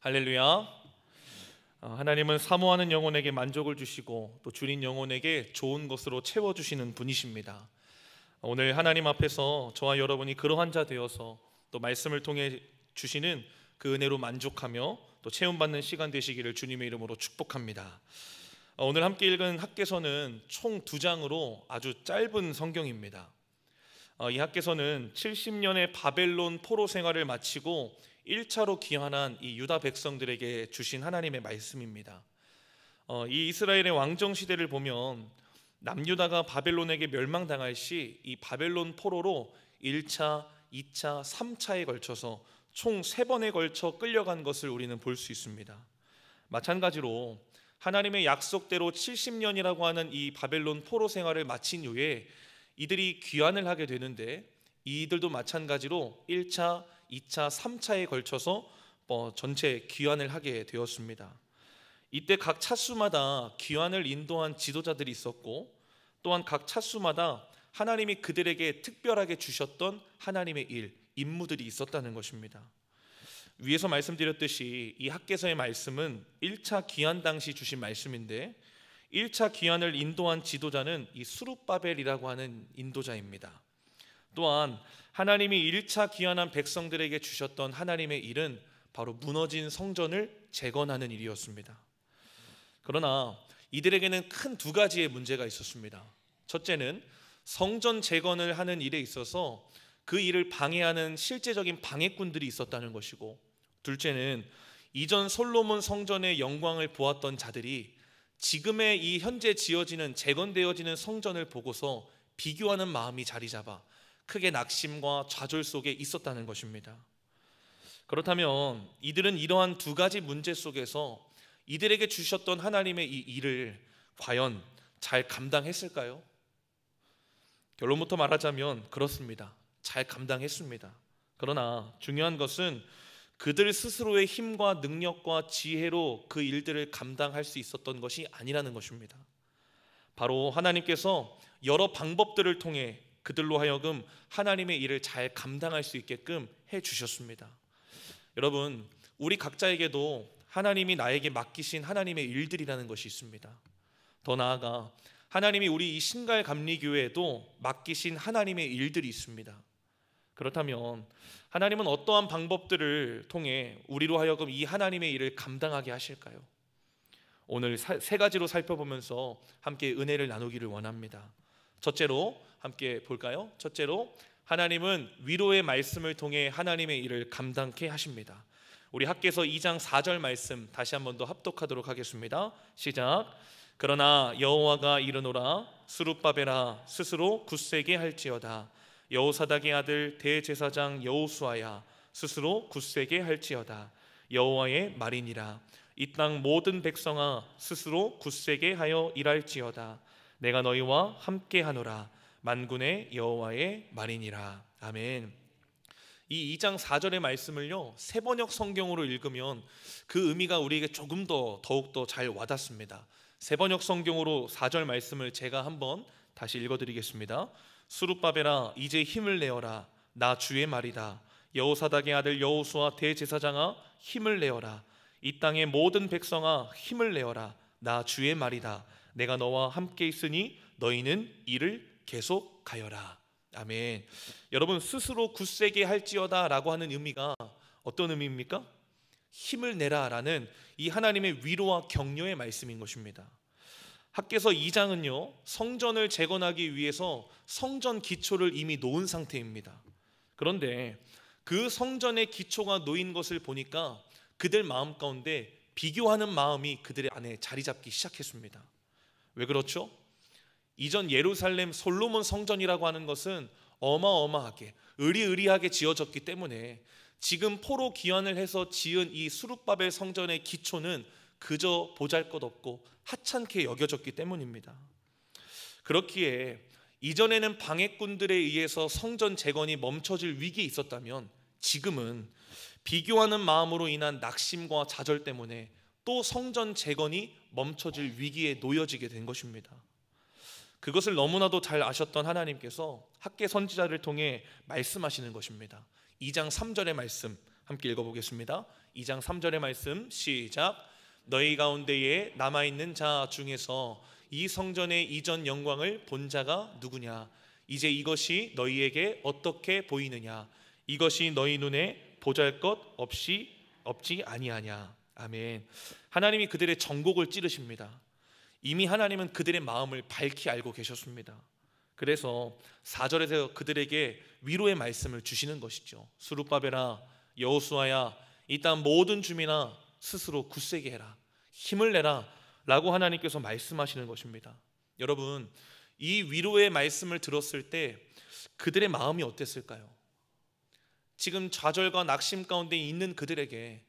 할렐루야. 하나님은 사모하는 영혼에게 만족을 주시고 또 줄인 영혼에게 좋은 것으로 채워주시는 분이십니다. 오늘 하나님 앞에서 저와 여러분이 그러한 자 되어서 또 말씀을 통해 주시는 그 은혜로 만족하며 또 체험받는 시간 되시기를 주님의 이름으로 축복합니다. 오늘 함께 읽은 학개서는 총 2장으로 아주 짧은 성경입니다. 이 학개서는 70년의 바벨론 포로 생활을 마치고 1차로 귀환한 이 유다 백성들에게 주신 하나님의 말씀입니다. 이 이스라엘의 왕정 시대를 보면 남유다가 바벨론에게 멸망당할 시 이 바벨론 포로로 1차, 2차, 3차에 걸쳐서 총 3번에 걸쳐 끌려간 것을 우리는 볼 수 있습니다. 마찬가지로 하나님의 약속대로 70년이라고 하는 이 바벨론 포로 생활을 마친 후에 이들이 귀환을 하게 되는데 이들도 마찬가지로 1차, 2차, 3차에 걸쳐서 전체 귀환을 하게 되었습니다. 이때 각 차수마다 귀환을 인도한 지도자들이 있었고 또한 각 차수마다 하나님이 그들에게 특별하게 주셨던 하나님의 일, 임무들이 있었다는 것입니다. 위에서 말씀드렸듯이 이 학개서의 말씀은 1차 귀환 당시 주신 말씀인데 1차 귀환을 인도한 지도자는 이 스룹바벨이라고 하는 인도자입니다. 또한 하나님이 1차 귀환한 백성들에게 주셨던 하나님의 일은 바로 무너진 성전을 재건하는 일이었습니다. 그러나 이들에게는 큰 2가지의 문제가 있었습니다. 첫째는 성전 재건을 하는 일에 있어서 그 일을 방해하는 실제적인 방해꾼들이 있었다는 것이고, 둘째는 이전 솔로몬 성전의 영광을 보았던 자들이 지금의 이 현재 지어지는 재건되어지는 성전을 보고서 비교하는 마음이 자리 잡아 크게 낙심과 좌절 속에 있었다는 것입니다. 그렇다면 이들은 이러한 2가지 문제 속에서 이들에게 주셨던 하나님의 이 일을 과연 잘 감당했을까요? 결론부터 말하자면 그렇습니다. 잘 감당했습니다. 그러나 중요한 것은 그들 스스로의 힘과 능력과 지혜로 그 일들을 감당할 수 있었던 것이 아니라는 것입니다. 바로 하나님께서 여러 방법들을 통해 그들로 하여금 하나님의 일을 잘 감당할 수 있게끔 해주셨습니다. 여러분, 우리 각자에게도 하나님이 나에게 맡기신 하나님의 일들이라는 것이 있습니다. 더 나아가 하나님이 우리 이 신갈감리교회에도 맡기신 하나님의 일들이 있습니다. 그렇다면 하나님은 어떠한 방법들을 통해 우리로 하여금 이 하나님의 일을 감당하게 하실까요? 오늘 3가지로 살펴보면서 함께 은혜를 나누기를 원합니다. 첫째로 함께 볼까요? 첫째로 하나님은 위로의 말씀을 통해 하나님의 일을 감당케 하십니다. 우리 학개서 2장 4절 말씀 다시 한 번 더 합독하도록 하겠습니다. 시작. 그러나 여호와가 이르노라 스룹바벨아 스스로 굳세게 할지어다. 여호사닥의 아들 대제사장 여호수아야 스스로 굳세게 할지어다. 여호와의 말이니라. 이 땅 모든 백성아 스스로 굳세게 하여 일할지어다. 내가 너희와 함께 하노라. 만군의 여호와의 말이니라. 아멘. 이 2장 4절의 말씀을요, 새번역 성경으로 읽으면 그 의미가 우리에게 조금 더 더욱더 잘 와닿습니다. 새번역 성경으로 4절 말씀을 제가 한번 다시 읽어드리겠습니다. 스룹바벨아 이제 힘을 내어라. 나 주의 말이다. 여호사닥의 아들 여호수아 대제사장아 힘을 내어라. 이 땅의 모든 백성아 힘을 내어라. 나 주의 말이다. 내가 너와 함께 있으니 너희는 이를 계속하여라. 아멘. 여러분, 스스로 굳세게 할지어다 라고 하는 의미가 어떤 의미입니까? 힘을 내라 라는 이 하나님의 위로와 격려의 말씀인 것입니다. 학개서 2장은요 성전을 재건하기 위해서 성전 기초를 이미 놓은 상태입니다. 그런데 그 성전의 기초가 놓인 것을 보니까 그들 마음 가운데 비교하는 마음이 그들의 안에 자리 잡기 시작했습니다. 왜 그렇죠? 이전 예루살렘 솔로몬 성전이라고 하는 것은 어마어마하게 으리으리하게 지어졌기 때문에 지금 포로 귀환을 해서 지은 이 스룹바벨 성전의 기초는 그저 보잘것없고 하찮게 여겨졌기 때문입니다. 그렇기에 이전에는 방해꾼들에 의해서 성전 재건이 멈춰질 위기에 있었다면 지금은 비교하는 마음으로 인한 낙심과 좌절 때문에 또 성전 재건이 멈춰질 위기에 놓여지게 된 것입니다. 그것을 너무나도 잘 아셨던 하나님께서 학개 선지자를 통해 말씀하시는 것입니다. 2장 3절의 말씀 함께 읽어보겠습니다. 2장 3절의 말씀 시작. 너희 가운데에 남아있는 자 중에서 이 성전의 이전 영광을 본 자가 누구냐? 이제 이것이 너희에게 어떻게 보이느냐? 이것이 너희 눈에 보잘것없이 없지 아니하냐? 아멘. 하나님이 그들의 정곡을 찌르십니다. 이미 하나님은 그들의 마음을 밝히 알고 계셨습니다. 그래서 4절에서 그들에게 위로의 말씀을 주시는 것이죠. 스룹바벨아, 여호수아야, 이 땅 모든 주민아, 스스로 굳세게 해라, 힘을 내라 라고 하나님께서 말씀하시는 것입니다. 여러분, 이 위로의 말씀을 들었을 때 그들의 마음이 어땠을까요? 지금 좌절과 낙심 가운데 있는 그들에게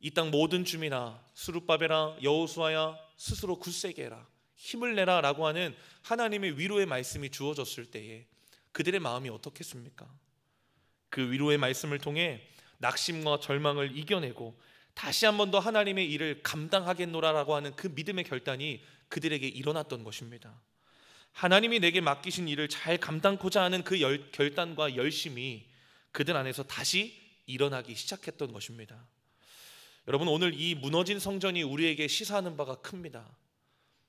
이 땅 모든 주민아, 스룹바벨아, 여호수아야, 스스로 굳세게 해라, 힘을 내라 라고 하는 하나님의 위로의 말씀이 주어졌을 때에 그들의 마음이 어떻겠습니까? 그 위로의 말씀을 통해 낙심과 절망을 이겨내고 다시 한 번 더 하나님의 일을 감당하겠노라라고 하는 그 믿음의 결단이 그들에게 일어났던 것입니다. 하나님이 내게 맡기신 일을 잘 감당코자 하는 그 결단과 열심이 그들 안에서 다시 일어나기 시작했던 것입니다. 여러분, 오늘 이 무너진 성전이 우리에게 시사하는 바가 큽니다.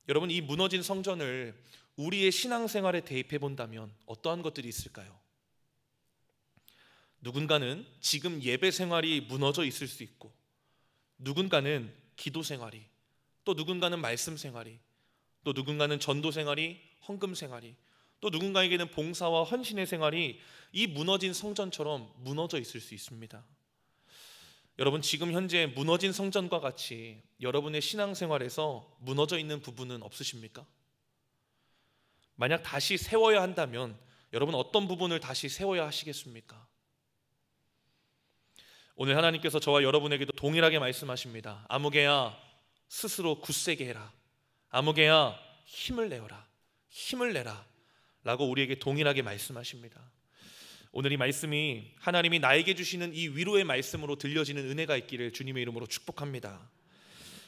여러분, 이 무너진 성전을 우리의 신앙생활에 대입해 본다면 어떠한 것들이 있을까요? 누군가는 지금 예배 생활이 무너져 있을 수 있고, 누군가는 기도 생활이, 또 누군가는 말씀 생활이, 또 누군가는 전도 생활이, 헌금 생활이, 또 누군가에게는 봉사와 헌신의 생활이 이 무너진 성전처럼 무너져 있을 수 있습니다. 여러분, 지금 현재 무너진 성전과 같이 여러분의 신앙생활에서 무너져 있는 부분은 없으십니까? 만약 다시 세워야 한다면 여러분 어떤 부분을 다시 세워야 하시겠습니까? 오늘 하나님께서 저와 여러분에게도 동일하게 말씀하십니다. 아무개야, 스스로 굳세게 해라. 아무개야, 힘을 내어라. 힘을 내라 라고 우리에게 동일하게 말씀하십니다. 오늘 이 말씀이 하나님이 나에게 주시는 이 위로의 말씀으로 들려지는 은혜가 있기를 주님의 이름으로 축복합니다.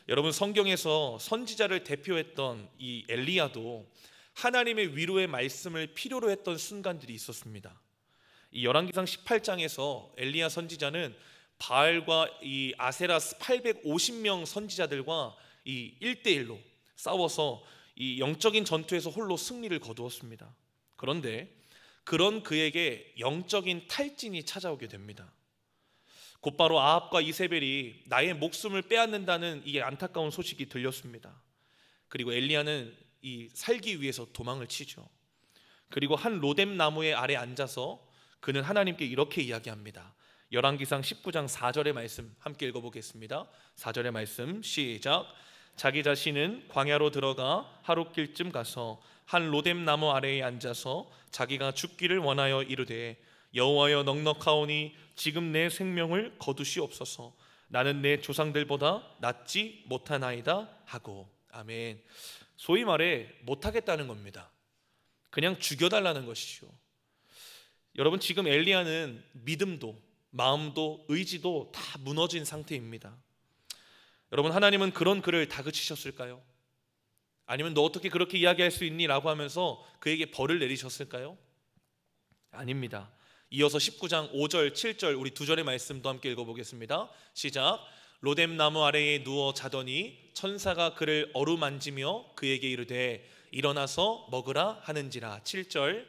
여러분, 성경에서 선지자를 대표했던 이 엘리야도 하나님의 위로의 말씀을 필요로 했던 순간들이 있었습니다. 이 열왕기상 18장에서 엘리야 선지자는 바알과 이 아세라스 850명 선지자들과 이 1대1로 싸워서 이 영적인 전투에서 홀로 승리를 거두었습니다. 그런데 그런 그에게 영적인 탈진이 찾아오게 됩니다. 곧바로 아합과 이세벨이 나의 목숨을 빼앗는다는 이 안타까운 소식이 들렸습니다. 그리고 엘리야는 이 살기 위해서 도망을 치죠. 그리고 한 로뎀 나무의 아래 앉아서 그는 하나님께 이렇게 이야기합니다. 열왕기상 19장 4절의 말씀 함께 읽어보겠습니다. 4절의 말씀 시작. 자기 자신은 광야로 들어가 하룻길쯤 가서 한 로뎀 나무 아래에 앉아서 자기가 죽기를 원하여 이르되 여호와여, 넉넉하오니 지금 내 생명을 거두시옵소서. 나는 내 조상들보다 낫지 못하나이다 하고. 아멘. 소위 말해 못하겠다는 겁니다. 그냥 죽여달라는 것이죠. 여러분, 지금 엘리야는 믿음도 마음도 의지도 다 무너진 상태입니다. 여러분, 하나님은 그런 그를 다그치셨을까요? 아니면 너 어떻게 그렇게 이야기할 수 있니? 라고 하면서 그에게 벌을 내리셨을까요? 아닙니다. 이어서 19장 5절 7절 우리 두 절의 말씀도 함께 읽어보겠습니다. 시작. 로뎀 나무 아래에 누워 자더니 천사가 그를 어루만지며 그에게 이르되 일어나서 먹으라 하는지라. 7절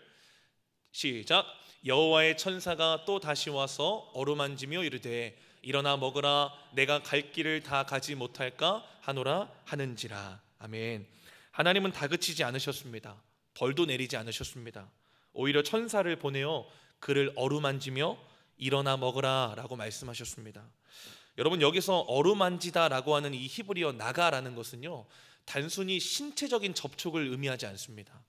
시작. 여호와의 천사가 또 다시 와서 어루만지며 이르되 일어나 먹으라, 내가 갈 길을 다 가지 못할까 하노라 하는지라. 아멘. 하나님은 다그치지 않으셨습니다. 벌도 내리지 않으셨습니다. 오히려 천사를 보내어 그를 어루만지며 일어나 먹으라 라고 말씀하셨습니다. 여러분, 여기서 어루만지다 라고 하는 이 히브리어 나가라는 것은요, 단순히 신체적인 접촉을 의미하지 않습니다.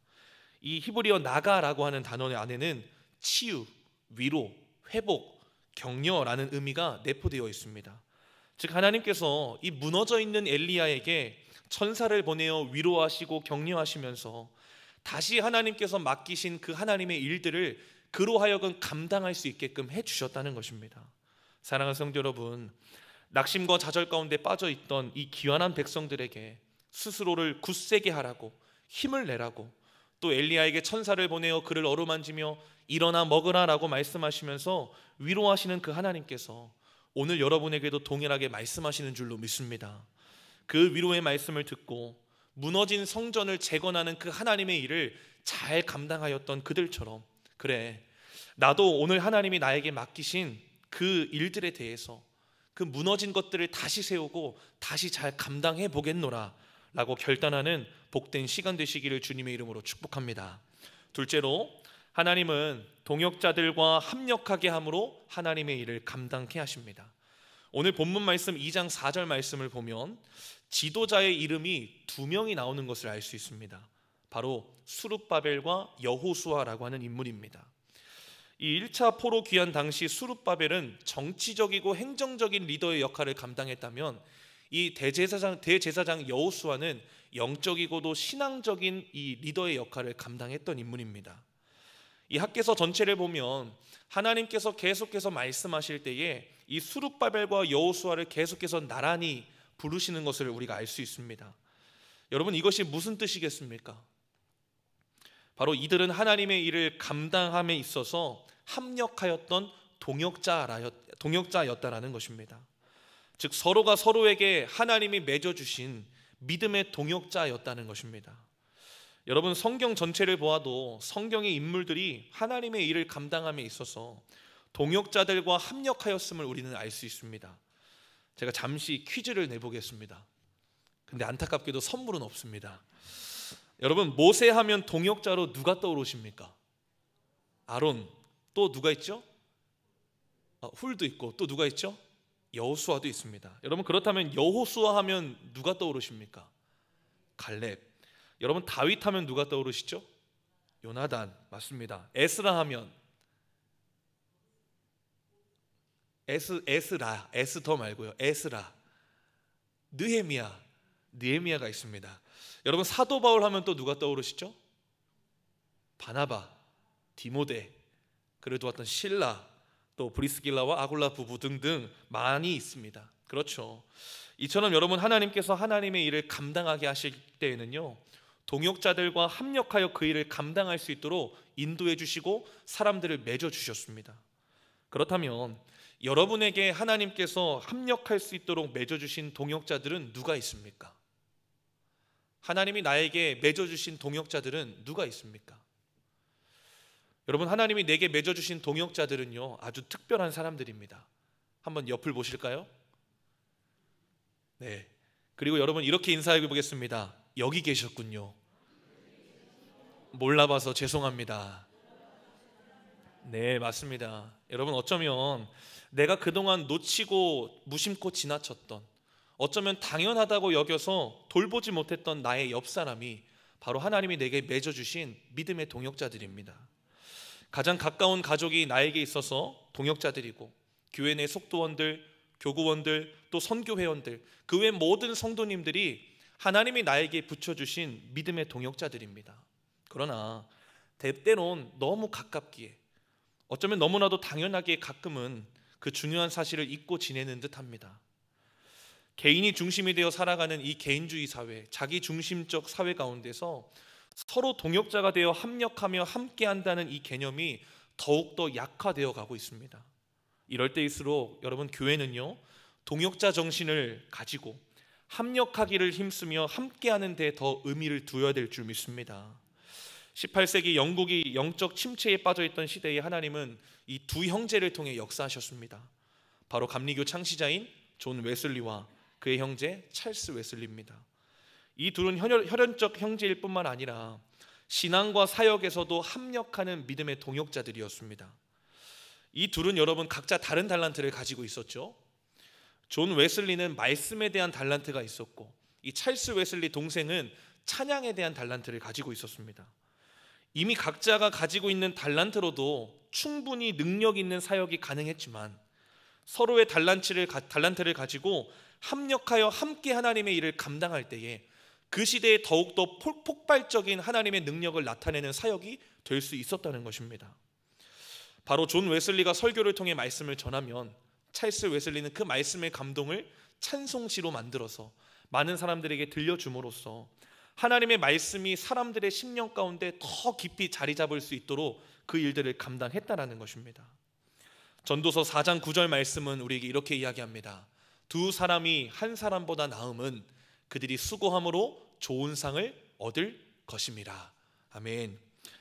이 히브리어 나가라고 하는 단어 안에는 치유, 위로, 회복, 격려라는 의미가 내포되어 있습니다. 즉, 하나님께서 이 무너져 있는 엘리야에게 천사를 보내어 위로하시고 격려하시면서 다시 하나님께서 맡기신 그 하나님의 일들을 그로 하여금 감당할 수 있게끔 해주셨다는 것입니다. 사랑하는 성도 여러분, 낙심과 좌절 가운데 빠져있던 이 귀환한 백성들에게 스스로를 굳세게 하라고, 힘을 내라고, 또 엘리야에게 천사를 보내어 그를 어루만지며 일어나 먹으라 라고 말씀하시면서 위로하시는 그 하나님께서 오늘 여러분에게도 동일하게 말씀하시는 줄로 믿습니다. 그 위로의 말씀을 듣고 무너진 성전을 재건하는 그 하나님의 일을 잘 감당하였던 그들처럼, 그래, 나도 오늘 하나님이 나에게 맡기신 그 일들에 대해서 그 무너진 것들을 다시 세우고 다시 잘 감당해 보겠노라 라고 결단하는 복된 시간 되시기를 주님의 이름으로 축복합니다. 둘째로, 하나님은 동역자들과 합력하게 함으로 하나님의 일을 감당케 하십니다. 오늘 본문 말씀 2장 4절 말씀을 보면 지도자의 이름이 2명이 나오는 것을 알 수 있습니다. 바로 수룹바벨과 여호수아라고 하는 인물입니다. 이 1차 포로 귀환 당시 수룹바벨은 정치적이고 행정적인 리더의 역할을 감당했다면, 이 대제사장 여호수아는 영적이고도 신앙적인 이 리더의 역할을 감당했던 인물입니다. 이 학개서 전체를 보면 하나님께서 계속해서 말씀하실 때에 이 수룹바벨과 여호수아를 계속해서 나란히 부르시는 것을 우리가 알 수 있습니다. 여러분, 이것이 무슨 뜻이겠습니까? 바로 이들은 하나님의 일을 감당함에 있어서 합력하였던 동역자였다라는 것입니다. 즉, 서로가 서로에게 하나님이 맺어주신 믿음의 동역자였다는 것입니다. 여러분, 성경 전체를 보아도 성경의 인물들이 하나님의 일을 감당함에 있어서 동역자들과 합력하였음을 우리는 알 수 있습니다. 제가 잠시 퀴즈를 내보겠습니다. 근데 안타깝게도 선물은 없습니다. 여러분, 모세 하면 동역자로 누가 떠오르십니까? 아론. 또 누가 있죠? 훌도 있고, 또 누가 있죠? 여호수아도 있습니다. 여러분, 그렇다면 여호수아 하면 누가 떠오르십니까? 갈렙. 여러분, 다윗 하면 누가 떠오르시죠? 요나단. 맞습니다. 에스라 하면 에스더 말고요, 에스라. 느헤미야가 있습니다. 여러분, 사도 바울 하면 또 누가 떠오르시죠? 바나바, 디모데, 그를 도왔던 실라, 또 브리스길라와 아굴라 부부 등등 많이 있습니다. 그렇죠. 이처럼 여러분, 하나님께서 하나님의 일을 감당하게 하실 때에는요, 동역자들과 합력하여 그 일을 감당할 수 있도록 인도해 주시고 사람들을 맺어 주셨습니다. 그렇다면 여러분에게 하나님께서 합력할 수 있도록 맺어 주신 동역자들은 누가 있습니까? 하나님이 나에게 맺어 주신 동역자들은 누가 있습니까? 여러분, 하나님이 내게 맺어 주신 동역자들은요, 아주 특별한 사람들입니다. 한번 옆을 보실까요? 네. 그리고 여러분, 이렇게 인사해 보겠습니다. 여기 계셨군요. 몰라봐서 죄송합니다. 네, 맞습니다. 여러분, 어쩌면 내가 그동안 놓치고 무심코 지나쳤던, 어쩌면 당연하다고 여겨서 돌보지 못했던 나의 옆 사람이 바로 하나님이 내게 맺어주신 믿음의 동역자들입니다. 가장 가까운 가족이 나에게 있어서 동역자들이고, 교회 내 속도원들, 교구원들, 또 선교회원들, 그 외 모든 성도님들이 하나님이 나에게 붙여주신 믿음의 동역자들입니다. 그러나 때때론 너무 가깝기에, 어쩌면 너무나도 당연하게 가끔은 그 중요한 사실을 잊고 지내는 듯합니다. 개인이 중심이 되어 살아가는 이 개인주의 사회, 자기 중심적 사회 가운데서 서로 동역자가 되어 합력하며 함께한다는 이 개념이 더욱더 약화되어 가고 있습니다. 이럴 때일수록 여러분, 교회는요, 동역자 정신을 가지고 합력하기를 힘쓰며 함께하는 데 더 의미를 두어야 될 줄 믿습니다. 18세기 영국이 영적 침체에 빠져있던 시대에 하나님은 이 두 형제를 통해 역사하셨습니다. 바로 감리교 창시자인 존 웨슬리와 그의 형제 찰스 웨슬리입니다. 이 둘은 혈연적 형제일 뿐만 아니라 신앙과 사역에서도 합력하는 믿음의 동역자들이었습니다. 이 둘은 여러분, 각자 다른 달란트를 가지고 있었죠. 존 웨슬리는 말씀에 대한 달란트가 있었고, 이 찰스 웨슬리 동생은 찬양에 대한 달란트를 가지고 있었습니다. 이미 각자가 가지고 있는 달란트로도 충분히 능력 있는 사역이 가능했지만, 서로의 달란트를 가지고 합력하여 함께 하나님의 일을 감당할 때에 그 시대에 더욱더 폭발적인 하나님의 능력을 나타내는 사역이 될 수 있었다는 것입니다. 바로 존 웨슬리가 설교를 통해 말씀을 전하면 찰스 웨슬리는 그 말씀의 감동을 찬송시로 만들어서 많은 사람들에게 들려줌으로써 하나님의 말씀이 사람들의 심령 가운데 더 깊이 자리 잡을 수 있도록 그 일들을 감당했다라는 것입니다. 전도서 4장 9절 말씀은 우리에게 이렇게 이야기합니다. 두 사람이 한 사람보다 나음은 그들이 수고함으로 좋은 상을 얻을 것임이라. 아멘.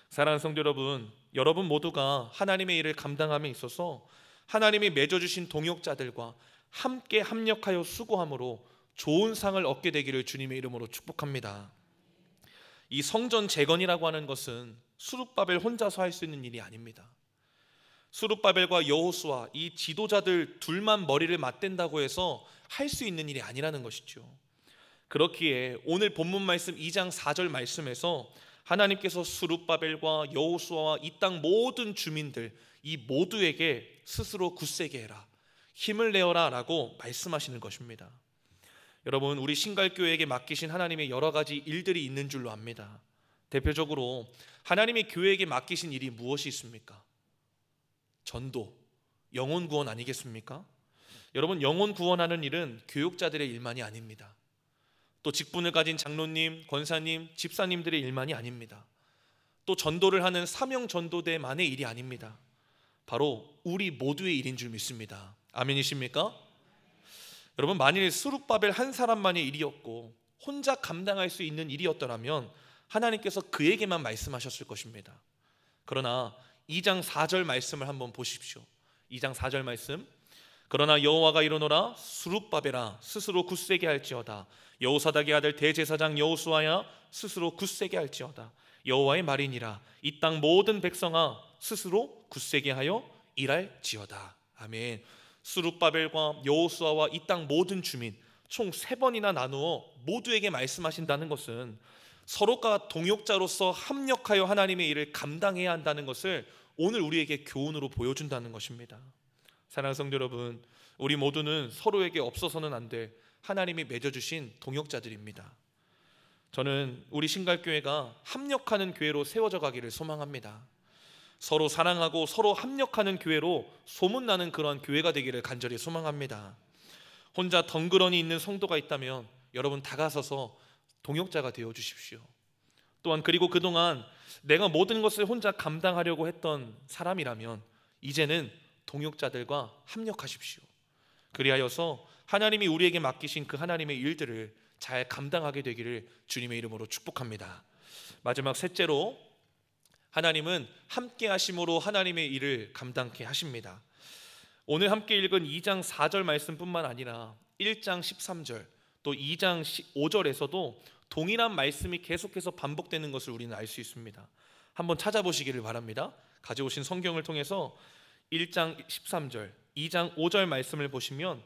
사랑하는 성도 여러분, 여러분 모두가 하나님의 일을 감당함에 있어서 하나님이 맺어주신 동역자들과 함께 합력하여 수고함으로 좋은 상을 얻게 되기를 주님의 이름으로 축복합니다. 이 성전 재건이라고 하는 것은 스룹바벨 혼자서 할 수 있는 일이 아닙니다. 스룹바벨과 여호수아 이 지도자들 둘만 머리를 맞댄다고 해서 할 수 있는 일이 아니라는 것이죠. 그렇기에 오늘 본문 말씀 2장 4절 말씀에서 하나님께서 스룹바벨과 여호수아와 이 땅 모든 주민들 이 모두에게 스스로 굳세게 해라, 힘을 내어라 라고 말씀하시는 것입니다. 여러분, 우리 신갈교회에게 맡기신 하나님의 여러 가지 일들이 있는 줄로 압니다. 대표적으로 하나님의 교회에게 맡기신 일이 무엇이 있습니까? 전도, 영혼 구원 아니겠습니까? 여러분, 영혼 구원하는 일은 교육자들의 일만이 아닙니다. 또 직분을 가진 장로님, 권사님, 집사님들의 일만이 아닙니다. 또 전도를 하는 사명 전도대만의 일이 아닙니다. 바로 우리 모두의 일인 줄 믿습니다. 아멘이십니까? 여러분, 만일 스룹바벨 한 사람만의 일이었고 혼자 감당할 수 있는 일이었더라면 하나님께서 그에게만 말씀하셨을 것입니다. 그러나 2장 4절 말씀을 한번 보십시오. 2장 4절 말씀. 그러나 여호와가 이르노라, 스룹바벨아 스스로 굳세게 할지어다. 여호사닥의 아들 대제사장 여호수아야 스스로 굳세게 할지어다. 여호와의 말이니라. 이 땅 모든 백성아 스스로 굳세게 하여 일할지어다. 아멘. 스룹바벨과 여호수아와 이 땅 모든 주민 총 3번이나 나누어 모두에게 말씀하신다는 것은 서로가 동역자로서 합력하여 하나님의 일을 감당해야 한다는 것을 오늘 우리에게 교훈으로 보여준다는 것입니다. 사랑하는 성도 여러분, 우리 모두는 서로에게 없어서는 안 될 하나님이 맺어주신 동역자들입니다. 저는 우리 신갈교회가 합력하는 교회로 세워져 가기를 소망합니다. 서로 사랑하고 서로 합력하는 교회로 소문나는 그러한 교회가 되기를 간절히 소망합니다. 혼자 덩그러니 있는 성도가 있다면 여러분 다가서서 동역자가 되어 주십시오. 또한 그리고 그동안 내가 모든 것을 혼자 감당하려고 했던 사람이라면 이제는 동역자들과 합력하십시오. 그리하여서 하나님이 우리에게 맡기신 그 하나님의 일들을 잘 감당하게 되기를 주님의 이름으로 축복합니다. 마지막 셋째로, 하나님은 함께 하심으로 하나님의 일을 감당케 하십니다. 오늘 함께 읽은 2장 4절 말씀뿐만 아니라 1장 13절 또 2장 5절에서도 동일한 말씀이 계속해서 반복되는 것을 우리는 알 수 있습니다. 한번 찾아보시기를 바랍니다. 가져오신 성경을 통해서 1장 13절, 2장 5절 말씀을 보시면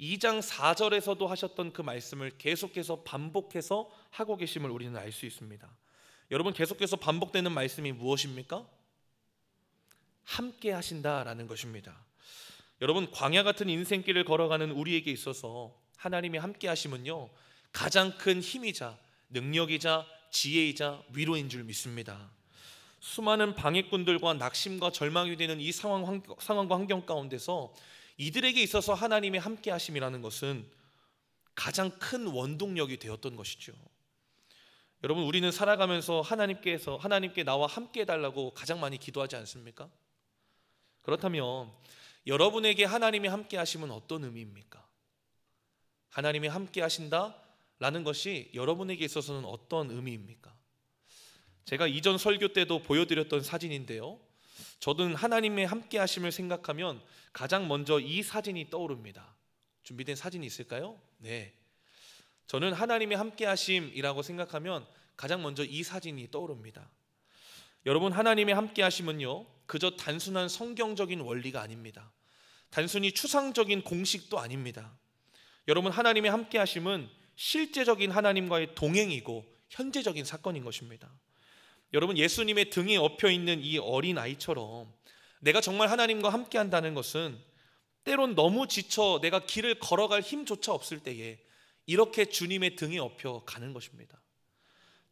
2장 4절에서도 하셨던 그 말씀을 계속해서 반복해서 하고 계심을 우리는 알 수 있습니다. 여러분, 계속해서 반복되는 말씀이 무엇입니까? 함께 하신다라는 것입니다. 여러분, 광야 같은 인생길을 걸어가는 우리에게 있어서 하나님이 함께 하심은요, 가장 큰 힘이자 능력이자 지혜이자 위로인 줄 믿습니다. 수많은 방해꾼들과 낙심과 절망이 되는 이 상황과 환경 가운데서 이들에게 있어서 하나님의 함께 하심이라는 것은 가장 큰 원동력이 되었던 것이죠. 여러분, 우리는 살아가면서 하나님께 나와 함께 해달라고 가장 많이 기도하지 않습니까? 그렇다면 여러분에게 하나님이 함께 하심은 어떤 의미입니까? 하나님이 함께 하신다라는 것이 여러분에게 있어서는 어떤 의미입니까? 제가 이전 설교 때도 보여드렸던 사진인데요, 저는 하나님의 함께 하심을 생각하면 가장 먼저 이 사진이 떠오릅니다. 준비된 사진이 있을까요? 네, 저는 하나님의 함께 하심이라고 생각하면 가장 먼저 이 사진이 떠오릅니다. 여러분, 하나님의 함께 하심은요, 그저 단순한 성경적인 원리가 아닙니다. 단순히 추상적인 공식도 아닙니다. 여러분, 하나님의 함께 하심은 실제적인 하나님과의 동행이고 현재적인 사건인 것입니다. 여러분, 예수님의 등에 엎여 있는 이 어린 아이처럼 내가 정말 하나님과 함께 한다는 것은 때론 너무 지쳐 내가 길을 걸어갈 힘조차 없을 때에 이렇게 주님의 등에 엎여 가는 것입니다.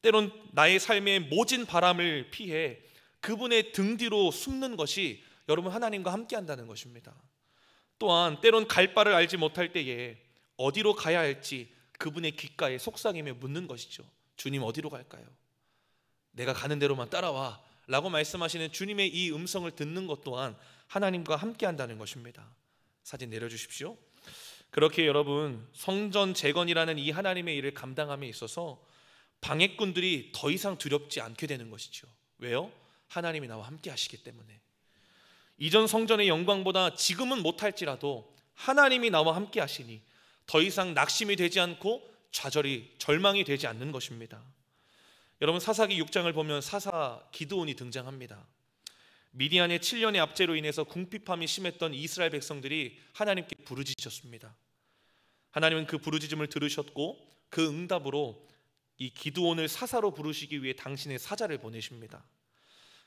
때론 나의 삶의 모진 바람을 피해 그분의 등 뒤로 숨는 것이 여러분 하나님과 함께 한다는 것입니다. 또한 때론 갈 바를 알지 못할 때에 어디로 가야 할지 그분의 귓가에 속삭이며 묻는 것이죠. 주님, 어디로 갈까요? 내가 가는 대로만 따라와 라고 말씀하시는 주님의 이 음성을 듣는 것 또한 하나님과 함께 한다는 것입니다. 사진 내려주십시오. 그렇게 여러분, 성전 재건이라는 이 하나님의 일을 감당함에 있어서 방해꾼들이 더 이상 두렵지 않게 되는 것이죠. 왜요? 하나님이 나와 함께 하시기 때문에. 이전 성전의 영광보다 지금은 못할지라도 하나님이 나와 함께 하시니 더 이상 낙심이 되지 않고 좌절이, 절망이 되지 않는 것입니다. 여러분, 사사기 6장을 보면 사사 기드온이 등장합니다. 미디안의 7년의 압제로 인해서 궁핍함이 심했던 이스라엘 백성들이 하나님께 부르짖었습니다. 하나님은 그 부르짖음을 들으셨고 그 응답으로 이 기드온을 사사로 부르시기 위해 당신의 사자를 보내십니다.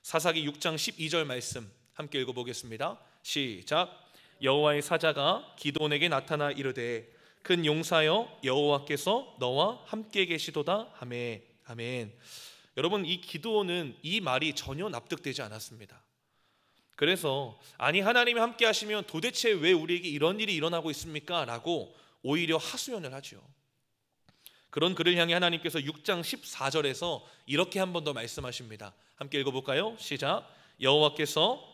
사사기 6장 12절 말씀 함께 읽어보겠습니다. 시작. 여호와의 사자가 기드온에게 나타나 이르되 큰 용사여 여호와께서 너와 함께 계시도다 하매. 아멘. 여러분, 이 기드온은 이 말이 전혀 납득되지 않았습니다. 그래서 아니, 하나님이 함께 하시면 도대체 왜 우리에게 이런 일이 일어나고 있습니까? 라고 오히려 하소연을 하죠. 그런 그를 향해 하나님께서 6장 14절에서 이렇게 한 번 더 말씀하십니다. 함께 읽어볼까요? 시작. 여호와께서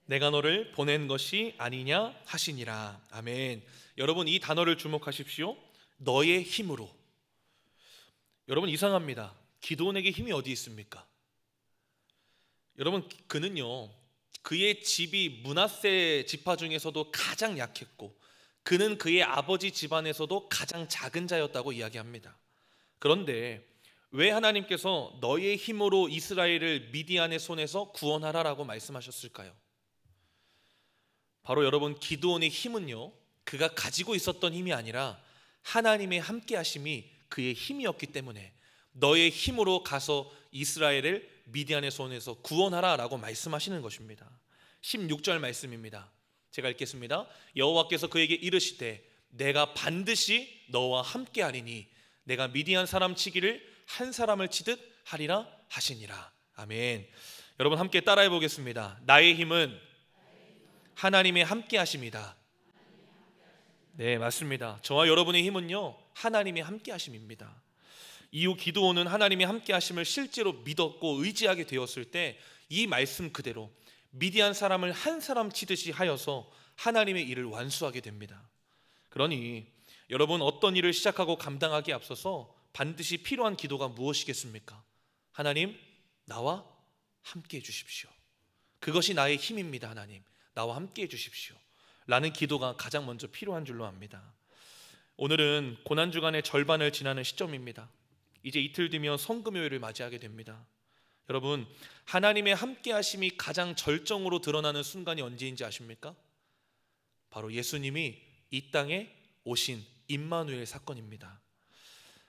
내가 너를 보낸 것이 아니냐 하시니라. 아멘. 여러분, 이 단어를 주목하십시오. 너의 힘으로. 여러분, 이상합니다. 기드온에게 힘이 어디 있습니까? 여러분, 그는요, 그의 집이 므낫세 지파 중에서도 가장 약했고 그는 그의 아버지 집안에서도 가장 작은 자였다고 이야기합니다. 그런데 왜 하나님께서 너의 힘으로 이스라엘을 미디안의 손에서 구원하라라고 말씀하셨을까요? 바로 여러분, 기드온의 힘은요, 그가 가지고 있었던 힘이 아니라 하나님의 함께 하심이 그의 힘이었기 때문에 너의 힘으로 가서 이스라엘을 미디안의 손에서 구원하라라고 말씀하시는 것입니다. 16절 말씀입니다. 제가 읽겠습니다. 여호와께서 그에게 이르시되 내가 반드시 너와 함께 하리니 내가 미디안 사람 치기를 한 사람을 치듯 하리라 하시니라. 아멘. 여러분, 함께 따라해 보겠습니다. 나의 힘은 하나님의 함께 하심이다. 네, 맞습니다. 저와 여러분의 힘은요, 하나님의 함께 하심입니다. 이후 기드온은 하나님의 함께 하심을 실제로 믿었고 의지하게 되었을 때 이 말씀 그대로 미디안 사람을 한 사람 치듯이 하여서 하나님의 일을 완수하게 됩니다. 그러니 여러분, 어떤 일을 시작하고 감당하기에 앞서서 반드시 필요한 기도가 무엇이겠습니까? 하나님, 나와 함께 해주십시오. 그것이 나의 힘입니다. 하나님, 나와 함께 해주십시오 라는 기도가 가장 먼저 필요한 줄로 압니다. 오늘은 고난주간의 절반을 지나는 시점입니다. 이제 이틀 뒤면 성금요일을 맞이하게 됩니다. 여러분, 하나님의 함께 하심이 가장 절정으로 드러나는 순간이 언제인지 아십니까? 바로 예수님이 이 땅에 오신 임마누엘 사건입니다.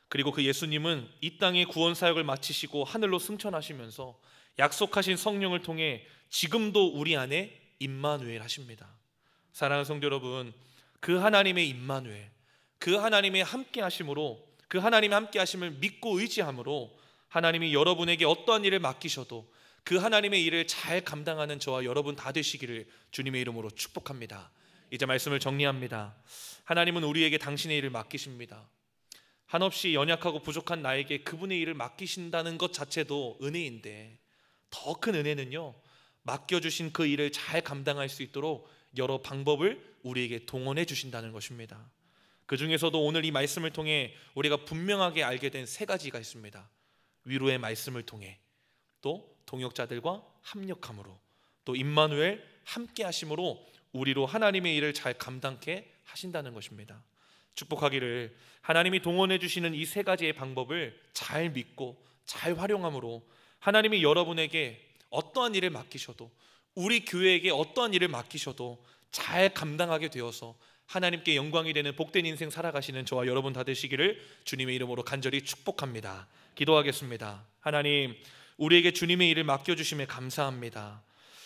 그리고 그 예수님은 이 땅의 구원 사역을 마치시고 하늘로 승천하시면서 약속하신 성령을 통해 지금도 우리 안에 임마누엘 하십니다. 사랑하는 성도 여러분, 그 하나님의 임마누엘, 그 하나님의 함께 하심으로, 그 하나님의 함께 하심을 믿고 의지함으로 하나님이 여러분에게 어떠한 일을 맡기셔도 그 하나님의 일을 잘 감당하는 저와 여러분 다 되시기를 주님의 이름으로 축복합니다. 이제 말씀을 정리합니다. 하나님은 우리에게 당신의 일을 맡기십니다. 한없이 연약하고 부족한 나에게 그분의 일을 맡기신다는 것 자체도 은혜인데, 더 큰 은혜는요, 맡겨주신 그 일을 잘 감당할 수 있도록 여러 방법을 우리에게 동원해 주신다는 것입니다. 그 중에서도 오늘 이 말씀을 통해 우리가 분명하게 알게 된 세 가지가 있습니다. 위로의 말씀을 통해, 또 동역자들과 합력함으로, 또 임마누엘 함께 하심으로 우리로 하나님의 일을 잘 감당케 하신다는 것입니다. 축복하기를 하나님이 동원해 주시는 이 세 가지의 방법을 잘 믿고 잘 활용함으로 하나님이 여러분에게 어떠한 일을 맡기셔도, 우리 교회에게 어떠한 일을 맡기셔도 잘 감당하게 되어서 하나님께 영광이 되는 복된 인생 살아가시는 저와 여러분 다 되시기를 주님의 이름으로 간절히 축복합니다. 기도하겠습니다. 하나님, 우리에게 주님의 일을 맡겨주심에 감사합니다.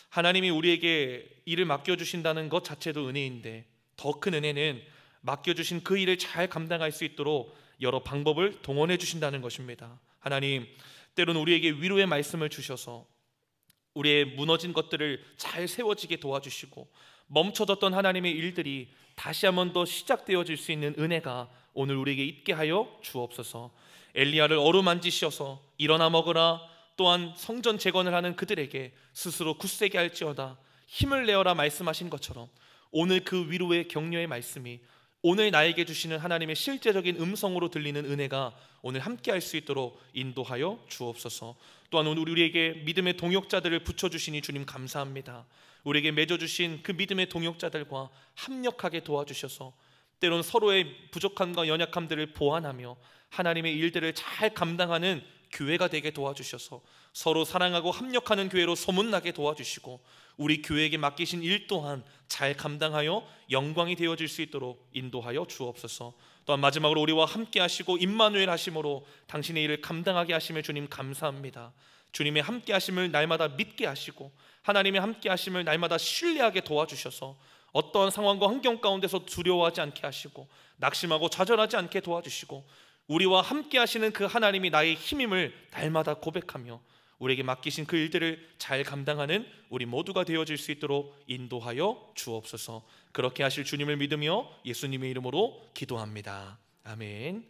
하나님이 우리에게 일을 맡겨주신다는 것 자체도 은혜인데, 더 큰 은혜는 맡겨주신 그 일을 잘 감당할 수 있도록 여러 방법을 동원해 주신다는 것입니다. 하나님, 때로는 우리에게 위로의 말씀을 주셔서 우리의 무너진 것들을 잘 세워지게 도와주시고 멈춰졌던 하나님의 일들이 다시 한 번 더 시작되어질 수 있는 은혜가 오늘 우리에게 있게 하여 주옵소서. 엘리야를 어루만지셔서 일어나 먹으라, 또한 성전 재건을 하는 그들에게 스스로 굳세게 할지어다 힘을 내어라 말씀하신 것처럼 오늘 그 위로의 격려의 말씀이 오늘 나에게 주시는 하나님의 실제적인 음성으로 들리는 은혜가 오늘 함께 할 수 있도록 인도하여 주옵소서. 또한 오늘 우리에게 믿음의 동역자들을 붙여주시니 주님 감사합니다. 우리에게 맺어주신 그 믿음의 동역자들과 합력하게 도와주셔서 때론 서로의 부족함과 연약함들을 보완하며 하나님의 일들을 잘 감당하는 교회가 되게 도와주셔서 서로 사랑하고 합력하는 교회로 소문나게 도와주시고 우리 교회에게 맡기신 일 또한 잘 감당하여 영광이 되어질 수 있도록 인도하여 주옵소서. 또한 마지막으로 우리와 함께 하시고 임마누엘 하심으로 당신의 일을 감당하게 하심을 주님 감사합니다. 주님의 함께 하심을 날마다 믿게 하시고 하나님의 함께 하심을 날마다 신뢰하게 도와주셔서 어떠한 상황과 환경 가운데서 두려워하지 않게 하시고 낙심하고 좌절하지 않게 도와주시고 우리와 함께 하시는 그 하나님이 나의 힘임을 날마다 고백하며 우리에게 맡기신 그 일들을 잘 감당하는 우리 모두가 되어질 수 있도록 인도하여 주옵소서. 그렇게 하실 주님을 믿으며 예수님의 이름으로 기도합니다. 아멘.